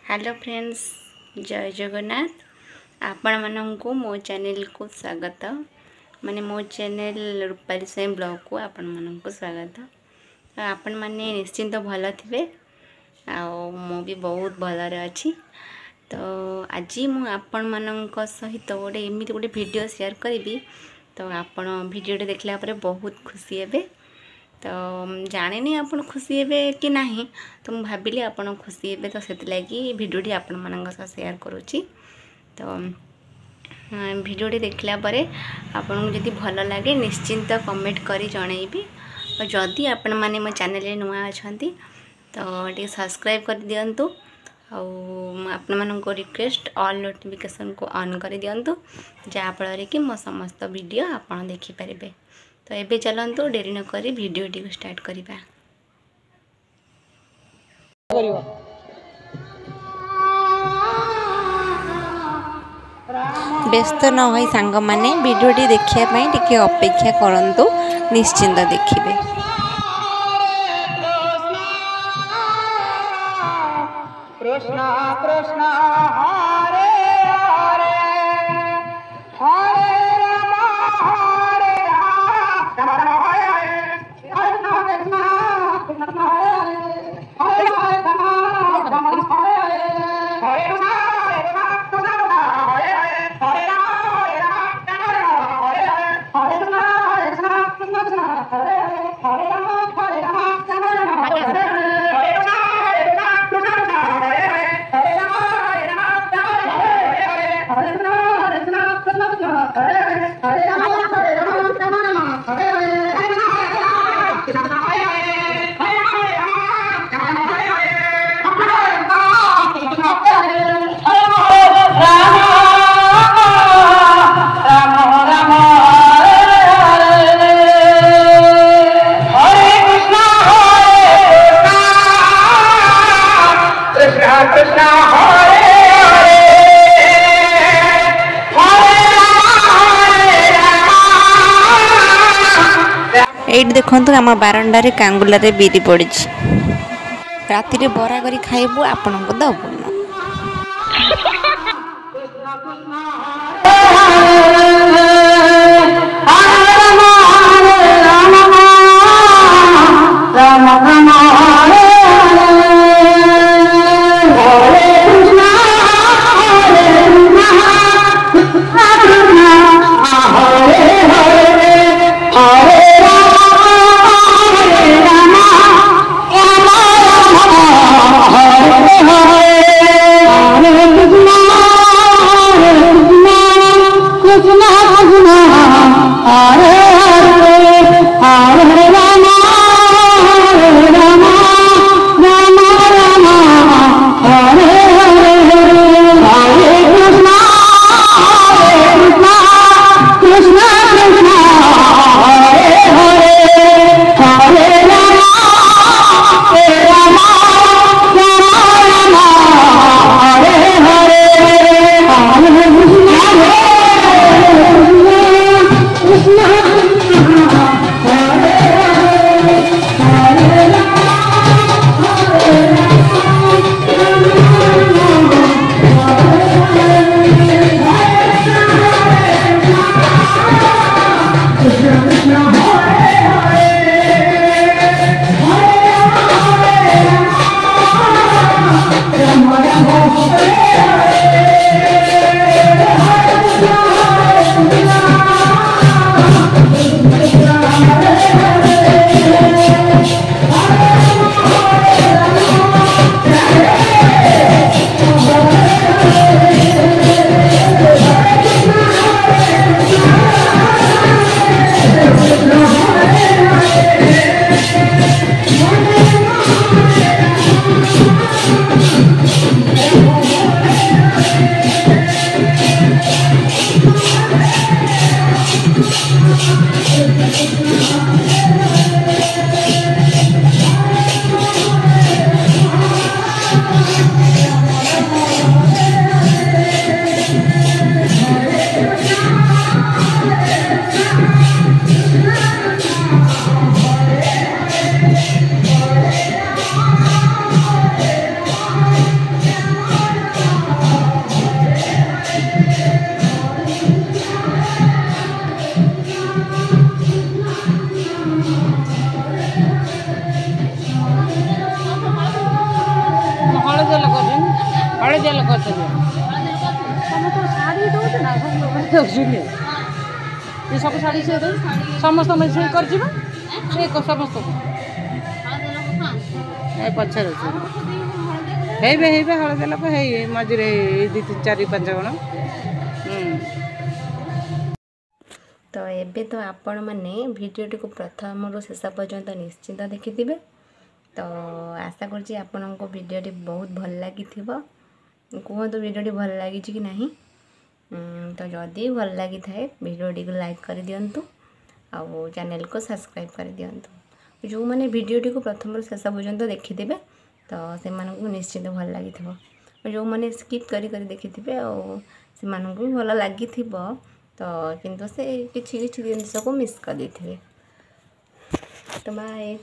Hello friends, जय जगन्नाथ। आपण मानू मो चैनल को स्वागत। माने मो चैनल रूपाली स्वयं ब्लॉग को आपण मानू स्वागत। आपण माने निश्चिंत भल थे मु भी बहुत भलरे अच्छी। तो आज मु आपण मानक सहित गोटे एमती गोटे वीडियो शेयर करी। तो आपण वीडियो देखला पर बहुत खुशी हेबे। तो जाने नहीं आपन खुशी हेबे कि नहीं, तो मुझे भाविली आपन खुशी हेबे, तो से लगी भिडियोटी आपण मानक साथ शेयर करुच्ची। तो भिडियोटी देखला परे आपन जदि भल लगे निश्चिंत कमेंट करी जनइबी। और जदि आपण माने मो चैनल नुआ अछंती तो टे सब्सक्राइब कर दियंतु। आपण मानको रिक्वेस्ट ऑल नोटिफिकेशन को ऑन कर दियंतु, जहाँ फल कि मो समस्त वीडियो आपण देखि परिबे। तो एबे चलंतु डेरी न करी वीडियोटी को स्टार्ट करिबा। व्यस्त न होई सांग माने वीडियोटी देखिया पई टिके अपेक्षा करंतु, निश्चिंत देखिबे। कृष्ण कृष्ण हरे हरे हरे राम हरे राम राम राम हरे हरे हरे कृष्ण कृष्ण हरे हरे हरे राम राम हरे हरे हरे कृष्ण कृष्ण हरे हरे हरे राम हरे हरे हरे कृष्ण कृष्ण हरे हरे राम हरे राम हरे हरे एट देखु आम बारंडारे कांगुलारे बिरी पड़ी। राति बरा करी खाइबू आपण को दबू। हलदिया लोक समस्त शाढ़ी दौर ना सब ये सब शाढ़ी से समस्त मिसे कर समस्त पचर हेबे हलदिया लोक है मझे 2-4-5 जन तो एबे तो आपण मैंने भिडियोटी को प्रथम रु शेष पर्यंत निश्चिंत देखिथिबे। तो आशा करछि आपनको भिडियोटी बहुत भल लगी कहतु भिडियोटी भल लगी कि नहीं। तो जदि भल लगी थाए भिडियोटी को लाइक कर दियंतु आउ चैनल को सब्सक्राइब कर दियंतु। जो मैंने भिडियोटी को प्रथम रु शेष पर्यंत देखिथिबे तो से मानकु निश्चित भल लागिथिबो। जो मैंने स्किप करी देखिथिबे और से मानकु भल लागिथिबो तो किंतु से किछि जिनिस को मिस कर देथिबे। तो बाय।